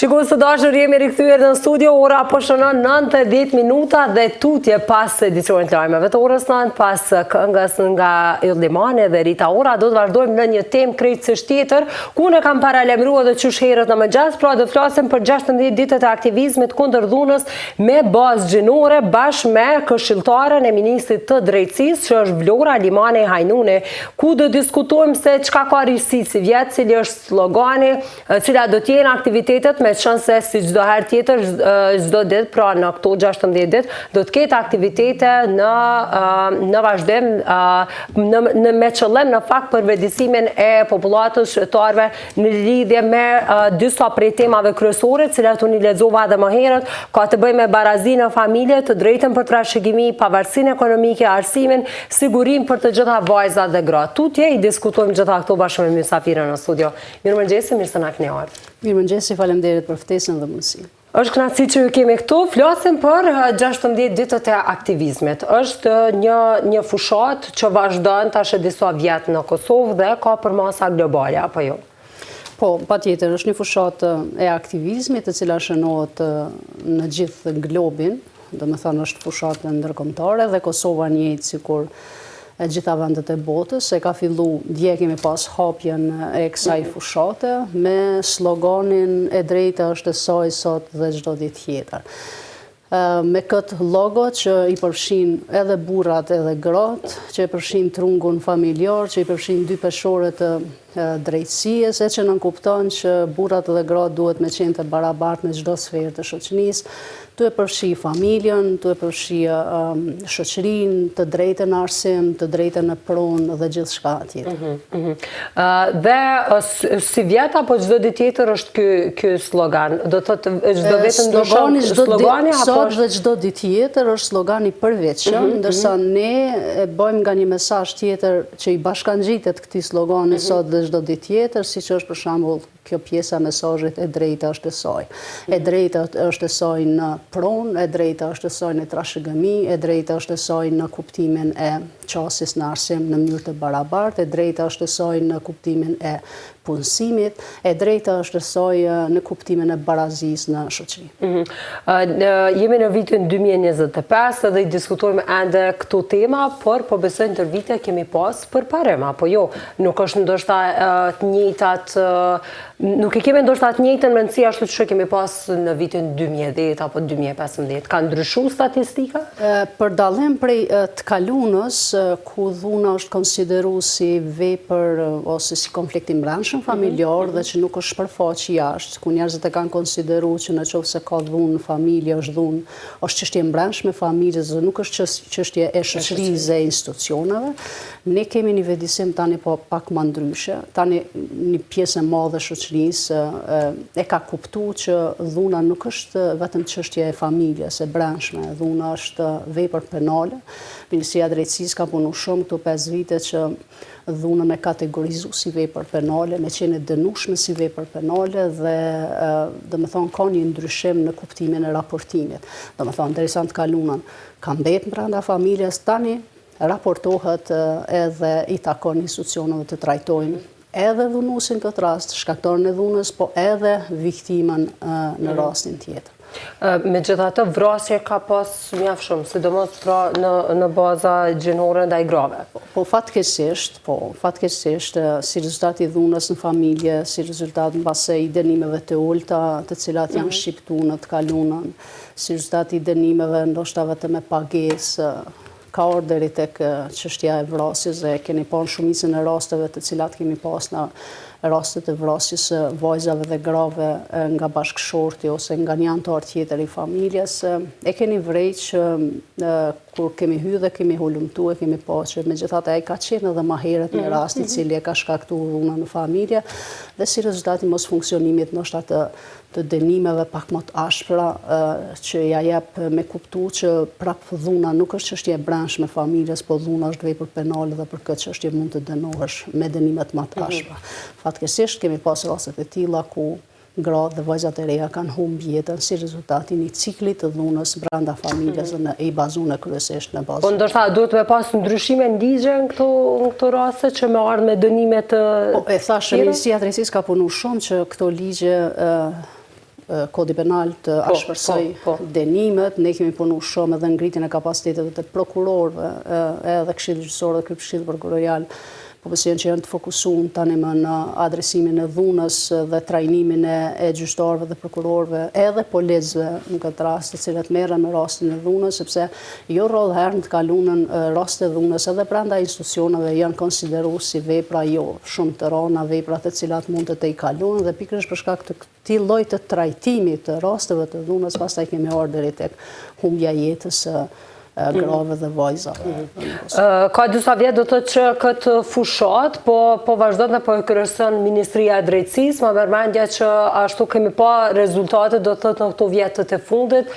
Shikues të dashur, jemi rikthyer në studio, ora po shënon 9:10 minuta dhe tutje pas edicionit të lajmeve të orës 9, pas këngës nga Yllimani dhe Rita Ora, do të vazhdojmë në një temë krejtësisht tjetër, ku ne kam paralajmëruar edhe qysh herët në mëngjes, pra do flasim për 16 ditët e aktivizmit kundër dhunës me bazë gjinore bashkë me këshilltaren e ministrit të drejtësisë, që është Vlora Limani Hajnuni, ku do diskutojmë se çka ka risi si vjet, cili është slogani, cila do të jenë aktivitetet, me qënë se si çdo herë tjetër, çdo ditë, pra në këto 16 ditë, do të ketë aktivitete në vazhdim, me qëllim në fakt për vetëdijsimin e popullatës shqiptare në lidhje me disa prej temave kryesore, të cilat unë i lexova edhe më herët, ka të bëjë me barazinë e familje, të drejtën për trashëgimi, pavarësinë ekonomike, arsimin, sigurinë për të gjitha vajzat dhe gratë. Tutje i diskutojmë gjitha këto bashkë me mysafirën në studio. Mirëmëngjesi, mirë se na keni ardhur. Mirëmëngjesi, faleminderit për ftesën dhe mundësinë. Është kënaqësi që ju kemi këtu. Flasim për 16 ditët e aktivizmit. Është një fushat që vazhdon tash disa vjet në Kosovë dhe ka për masa globale, apo jo? Po, patjetër, është një fushat e aktivizmit, e cila shënohet në gjithë globin, domethënë është fushat ndërkombëtare dhe Kosova njëjtë sikur e gjitha vendet e botës, e ka fillu dje kemi pas hapjen e kësaj fushate me sloganin e drejta është e saj sot dhe çdo ditë tjetër. Me këtë logo që i përfshin edhe burrat edhe gratë, që i përfshin trungun familjar, që i përfshin dy peshore të drejtësisë, që nënkupton që burrat dhe gratë duhet me qenë të barabartë në çdo sferë të shoqërisë, tu e përfshi familjen, tu e përfshi shoqërinë, të drejtën në arsim, të drejtën në pronë dhe gjithçka tjetër. Dhe si vjet apo çdo ditë tjetër është ky slogan? Do thotë çdo vetëm slogani sot dhe çdo ditë tjetër është slogani i përveçëm, ndërsa ne e bëjmë nga një mesazh tjetër që i bashkangjitet këtij slogani sot dhe çdo ditë tjetër, siç është për shembull kjo pjesa e mesazhit e drejta është e saj. E drejta është e saj në pronë, e drejta është e saj në trashëgimi, e drejta është e saj në kuptimin e qasjes në arsim në mënyrë të barabartë, e drejta është e saj në kuptimin e punësimit, e drejta është e saj në kuptimin e barazisë në shoqëri. Jemi në vitin 2025 dhe i diskutojmë ende këto tema, por po besoj në vite kemi pas përparim, apo jo? Nuk është ndoshta të njëjtat, nuk e kemi ndoshta të njëjtën mendësi ashtu që kemi pas në vitin 2010 apo 2015. Ka ndryshuar statistika? Për dallim prej të kalunës, ku dhuna është konsideruar si vepër ose si konflikt i brendshëm familjar dhe që nuk është përfaqë jashtë, ku njerëzit e kanë konsideruar që nëse ka dhunë në familje, është çështje e brendshme familjes dhe nuk është çështje e shoqërisë e institucioneve. Ne kemi një vetëdijsim tani po pak më ndryshe. Tani një pjesë e madhe e shoqërisë e ka kuptuar që dhuna nuk është vetëm çështje e familjes e brendshme, dhuna është vepër penale. Ministria e Drejtësisë ka punuar shumë këto 5 vite që dhunën e kategorizu si vepër penale, me qenë dënueshme si vepër penale dhe domethënë ka një ndryshim në kuptimin e raportimit. Domethënë derisa të kalunën ka mbetë brenda familjes, tani raportohet edhe i takon institucioneve të trajtojnë edhe dhunuesin këtë rast, shkaktarin e dhunës, po edhe viktimën në rastin tjetër. Megjithatë, vrasje ka pas mjaft shumë, sidomos pra në baza gjinore ndaj grave. Po fatkeqësisht, si rezultat i dhunës në familje, si rezultat mbase i dënimeve të ulta, të cilat janë shqiptuar në të kalunën, si rezultat i dënimeve ndoshta vetëm me pagesë, ka ardhur deri tek çështja e vrasjes e keni parë shumicën e rasteve të cilat kemi pas në rastet e vrasjes së vajzave dhe grave nga bashkëshorti ose nga një antar tjetër i familjes. E keni vrejt që kur kemi hyrë dhe kemi hulumtuar, kemi pasur që megjithatë ai ka qenë edhe më herët në rast i cili e ka shkaktuar dhunën në familje dhe si rezultat i mos funksionimit ndoshta të dënimeve pak më të ashpra që ja jep me kuptu që prap dhuna nuk është çështje e brendshme familjes, po dhuna është vepër penale dhe për këtë çështje mund të dënohesh me dënimet më të ashpra. Fatkeqësisht kemi pas raste të tilla ku gratë dhe vajzat e reja kanë humbur jetën si rezultati një cikli të dhunës brenda familjes dhe i bazuar kryesisht në bazë. Po ndoshta duhet me pas ndryshime në ligje në këto raste që me ardhë me dënime të... Po e thashë, Ministria e Drejtësisë ka punuar shumë që këto ligje kodi penal të ashpërsoj dënimet, ne kemi punu shumë edhe ngritjen e kapaciteteve të prokurorëve, edhe Këshilli Gjyqësor dhe Këshilli Prokurorial, po pësien që janë të fokusuar tani më në adresimin e dhunës dhe trajnimin e gjyqtarëve dhe prokurorëve, edhe policëve në këtë rast, të cilët merren me rastin e dhunës, sepse jo rrallë herë në të kalunën raste dhunës edhe brenda institucioneve janë konsideruar si vepra jo shumë të rana, vepra të cilat mund të i kalojnë dhe pikërisht për shkak të këtij lloji të trajtimit të rasteve të dhunës, pastaj kemi ardhur deri tek humbja e jetës grave dhe vajzave. Ka disa vjet do të thotë që këtë fushat, po vazhdon dhe po e kryeson Ministria e Drejtësisë, më përmendja që ashtu kemi pa rezultate do të thotë në këto vjetët e fundit,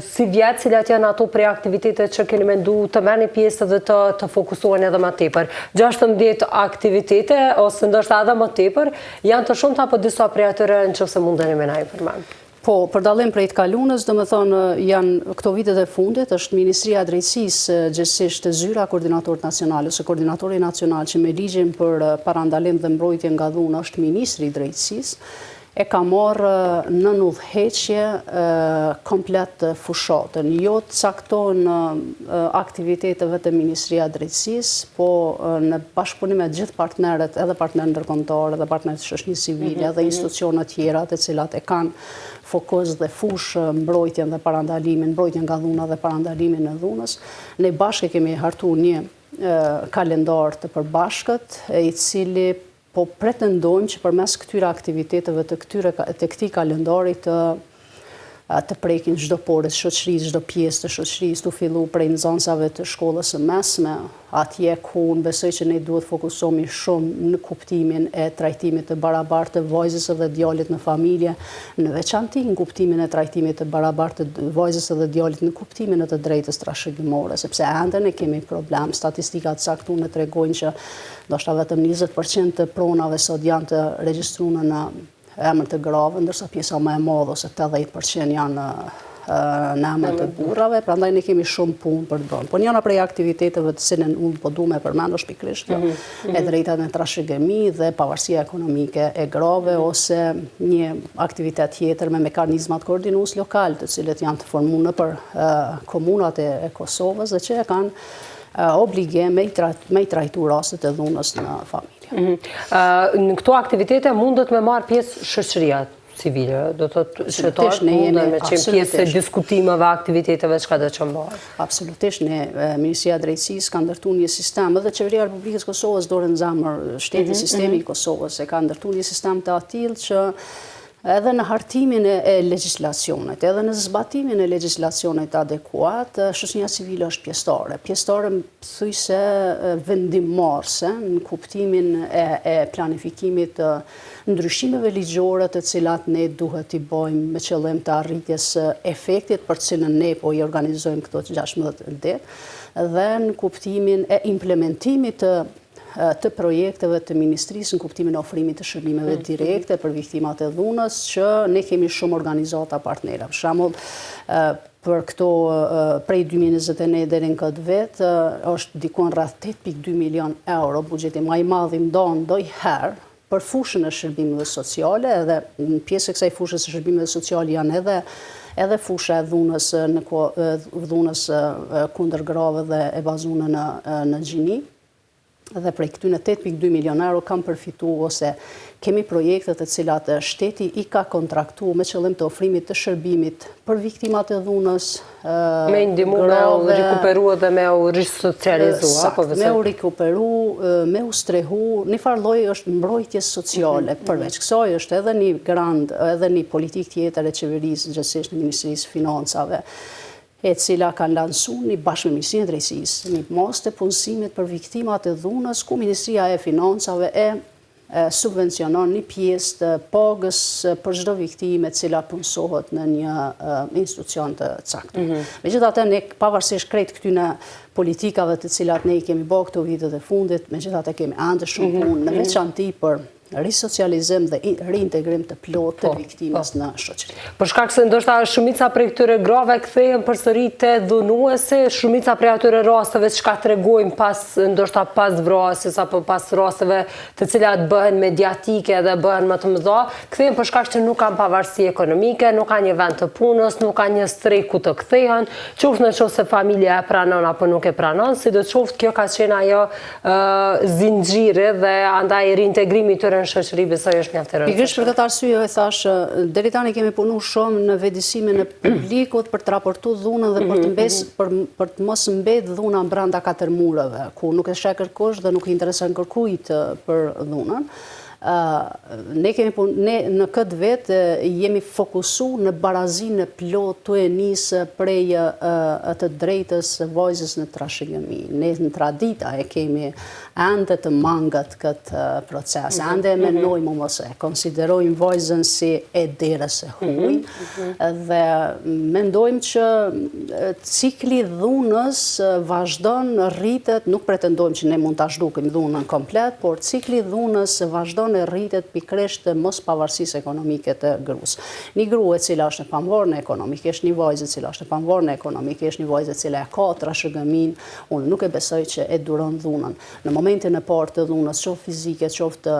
si vjet cilat janë ato prej aktivitetet që keni mendu të merrni pjesë dhe të fokusohen edhe më tepër. 16 aktivitete ose ndoshta edhe më tepër janë të shumta apo disa prej atyre nëse mundeni më na i përmend. Po, për dallim prej të kalunës, do më thonë, janë këto vitet e fundit, është Ministria e Drejtësisë gjithsesi zyra koordinatorët nacional, ose koordinatori nacional që me ligjin për parandalim dhe mbrojtje nga dhuna është Ministri i Drejtësisë, e ka marrë në udhëheqje komplet fushatën. Jo të cakton aktiviteteve të Ministria e Drejtësisë, po në bashkëpunim me gjithë partnerët, edhe partnerët ndërkombëtar, edhe partnerët shoqërisë civile, edhe institucionet tjera të cilat e kanë fokus dhe fush mbrojtjen dhe parandalimin, mbrojtjen nga dhuna dhe parandalimin e dhunës. Ne bashkë kemi hartuar një kalendar të përbashkët, i cili po pretendojmë që përmes këtyre aktiviteteve të këtij kalendari të prekin çdo porë shoqërisë, çdo pjesë të shoqërisë, të fillu prej nxënësave të shkollës së mesme, atje ku unë besoj që ne duhet fokusohemi shumë në kuptimin e trajtimit të barabartë të vajzës dhe djalit në familje, në veçanti në kuptimin e trajtimit të barabartë të vajzës dhe djalit në kuptimin e të drejtës trashëgimore, sepse ende ne kemi problem. Statistikat caktuar tregojnë që ndoshta vetëm 20% të pronave sot janë të regjistruar në emër të grave, ndërsa pjesa më e madhe ose 80% janë në emër të burrave, prandaj ne kemi shumë punë për të bërë. Po njëra prej aktiviteteve të cilën unë po dua me përmend është pikërisht e drejta në trashëgimi dhe pavarësia ekonomike e grave, ose një aktivitet tjetër me mekanizmat koordinues lokal, të cilët janë të formuar nëpër komunat e Kosovës dhe që e kanë obligim me i trajtu rastet e dhunës në familje. Në këto aktivitete mundët me marrë pjesë shoqëria civile, do të thotë qytetarët mundën me qenë pjesë e diskutimeve, aktiviteteve, çka do të bëhet. Absolutisht, ne Ministria e Drejtësisë ka ndërtuar një sistem, edhe Qeveria e Republikës Kosovës dorën zemër, shteti sistemi i Kosovës e ka ndërtuar një sistem të tillë që edhe në hartimin e legjislacionit, edhe në zbatimin e legjislacionit adekuat, shoqëria civile është pjesëtare. Pjesëtare thuajse vendimmarrëse në kuptimin e planifikimit të ndryshimeve ligjore të cilat ne duhet i bëjmë me qëllim të arritjes efektit për cilën ne po i organizojmë këto 16 ditë, dhe në kuptimin e implementimit të projekteve të Ministrisë në kuptimin e ofrimit të shërbimeve direkte për viktimat e dhunës, që ne kemi shumë organizata partnera. Për shembull, për këto prej 2021 deri në këtë vit është dikon rreth 8.2 milion euro buxheti më i madh i ndonë ndonjëherë për fushën e shërbimeve sociale, edhe në pjesë e kësaj fushës së shërbimeve sociale janë edhe fusha e dhunës dhunës kundër grave dhe e bazuar në gjini. Dhe prej këtyre 8.2 milion euro kam përfituar ose kemi projekte të cilat shteti i ka kontraktuar me qëllim të ofrimit të shërbimit për viktimat e dhunës, me ndihmë me u rikuperu dhe me u risocializu, apo me u rikuperu, me u strehu, një farë lloj është mbrojtje sociale. Përveç kësaj është edhe një grant, edhe një politikë tjetër e qeverisë, gjithsesi në Ministrisë Financave, e cila kanë lansuar bashkë me Ministrinë e Drejtësisë një mas të punësimit për viktimat e dhunës, ku Ministria e Financave subvencionon një pjesë të pagës për çdo viktimë e cila punësohet në një institucion të caktuar. Megjithatë, ne pavarësisht krejt këtyre politikave të cilat ne i kemi bërë këto vitet e fundit, megjithatë kemi ende shumë punë, në veçanti për risocializim dhe reintegrim të plotë të viktimës në shoqëri. Për shkak se ndoshta shumica prej këtyre grave kthehen përsëri te dhunuesi, shumica prej atyre rasteve që tregojmë ndoshta pas vrasjes apo pas rasteve të cilat bëhen mediatike dhe bëhen më të mëdha, kthehen për shkak që nuk kanë pavarësi ekonomike, nuk kanë një vend të punës, nuk kanë një strek ku të kthehen, qoftë nëse familja e pranon apo nuk e pranon, sidoqoftë kjo ka qenë ajo zinxhiri dhe andaj reintegrimi i tyre në shoqëri besoj është mjaft e rëndësishme. Pikërisht për këtë arsye e thash, deri tani kemi punuar shumë në vetëdijsimin e publikut për të raportuar dhunën dhe për të mos mbetë dhuna brenda katër mureve, ku nuk e sheh kërkush dhe nuk i intereson kërkujt për dhunën. Ne në këtë vetë jemi fokusu në barazinë e plot të e nisë prej të drejtës vajzës në trashëgimi. Ne në tradita e kemi ende të mangët këtë proces, ende e menojmë mos e konsiderojmë vajzën si e derës e huj dhe mendojmë që cikli dhunës vazhdon rritet, nuk pretendojmë që ne mund të zhdukim dhunën komplet, por cikli dhunës vazhdon e rritet pikërisht të mos pavarësisë ekonomike të gruas. Një grua e cila është e pavarur ekonomikisht, një vajzë e cila është e pavarur ekonomikisht, një vajzë e cila e ka trashëgimin, unë nuk e besoj që e duron dhunën. Në momentin e parë të dhunës, qoftë fizike, qoftë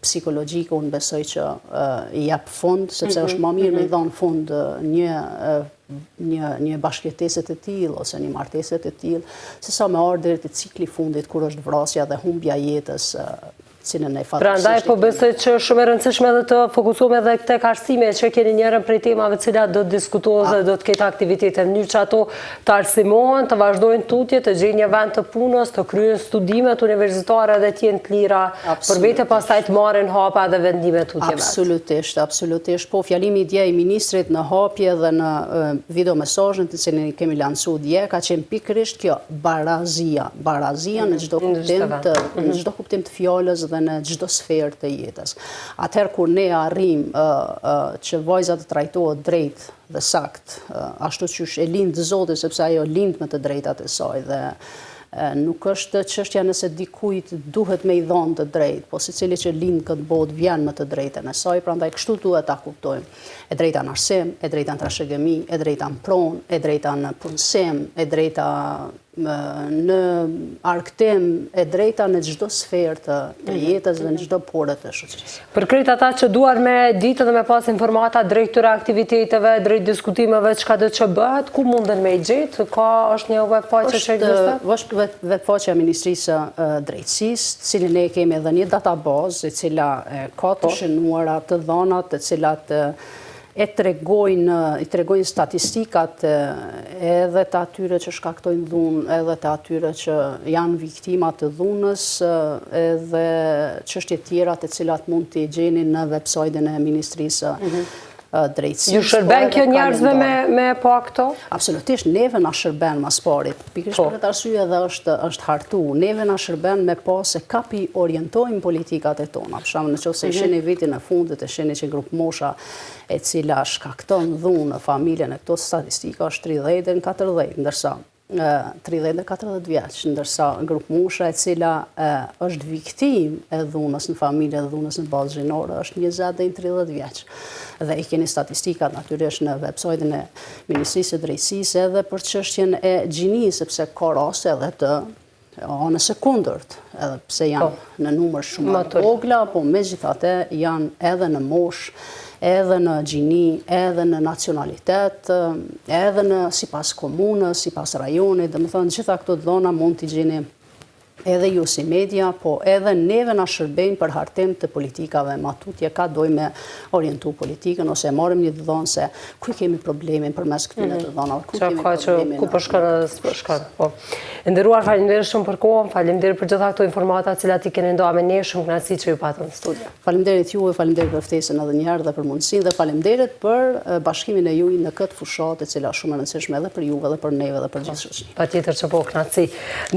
psikologjike, unë besoj që i jap fund, sepse është më mirë me i dhënë fund një bashkëjetese të tillë ose një martese të tillë, sesa me ardhur deri te cikli fundit kur është vrasja dhe humbja e jetës. Prandaj po besoj që shumë e rëndësishme edhe të fokusohemi edhe tek arsimet që keni njërin prej temave të cilat do të diskutohen dhe do të ketë aktivitete në mënyrë që ato të arsimohen, të vazhdojnë tutje, të gjejnë një vend të punës, të kryejnë studimet universitare dhe të jenë të lira për vete, pastaj të marrin hapa dhe vendime tutje. Absolutisht, absolutisht. Po fjalimi dje i ministrit në hapje dhe në video mesazhin të cilin kemi lancuar dje ka qenë pikërisht kjo barazia në çdo kuptim të fjalës dhe në çdo sferë të jetës. Atëherë kur ne arrim që vajza të trajtohet drejt dhe sakt, ashtu siç e lind Zoti, sepse ajo lind me të drejtat e saj dhe nuk është çështja nëse dikujt duhet me i dhënë të drejtë, po secili që lind këtë botë vjen me të drejtën e saj, prandaj kështu duhet ta kuptojmë. E drejta në arsim, e drejta në trashëgimi, e drejta në pronë, e drejta në punësim, e drejta në arktim, e drejta në çdo sferë të jetës dhe në çdo pore të shoqërisë. Për krejt ata që duan me ditë dhe me pas informata drejt këtyre aktiviteteve, drejt diskutimeve çka do të bëhet, ku munden me i gjetë? Është një webfaqe që ekziston? Është webfaqja e Ministrisë Drejtësisë, cilin ne kemi edhe një databazë e cila ka të shënuara të dhënat të cilat i tregojnë statistikat edhe të atyre që shkaktojnë dhunë, edhe të atyre që janë viktima të dhunës, edhe çështje tjera të cilat mund t'i gjeni në website-in e Ministrisë Drejtësisë. Ju shërben kjo njerëzve me po këto? Absolutisht, neve na shërben mas pari. Pikërisht për këtë arsye edhe është hartu. Neve na shërben me pa se kapi orientojmë politikat e tona. Për shembull, nëse i shihni vitin e fundit, e shihni që grup mosha e cila shkakton dhunë në familjen e këto statistika është 30 dhe 40, ndërsa 30 dhe 40 vjeç, ndërsa grup mosha e cila është viktim e dhunës në familje dhe dhunës në bazë gjinore është 20 dhe 30 vjeç. Dhe i keni statistikat natyrisht në website-in e Ministrisë së Drejtësisë edhe për çështjen e gjinisë, sepse ka raste edhe të anës së kundërt, edhe pse janë në numër shumë të vogla, po megjithatë janë edhe në moshë, edhe në gjini, edhe në nacionalitet, edhe në sipas komunës, sipas rajonit, domethënë gjitha këto dhona mund t'i gjeni edhe ju si media, po edhe neve na shërbejnë për hartim të politikave. Matutje ka dojmë me orientu politikën, ose marrim një dhënë se ku kemi problemin përmes këtyre të dhënave, ku kemi problemin. Ku po shkon edhe s'po shkon. Po. Nderuar, faleminderit shumë për kohën, faleminderit për gjitha këto informata të cilat i keni ndoa me ne, shumë kënaqësi që ju patëm në studio. Faleminderit juve, faleminderit për ftesën edhe një herë dhe për mundësinë dhe faleminderit për bashkimin e juaj në këtë fushatë e cila është shumë e rëndësishme edhe për juve dhe për neve dhe për gjithë shoqërinë. Patjetër që po, kënaqësi.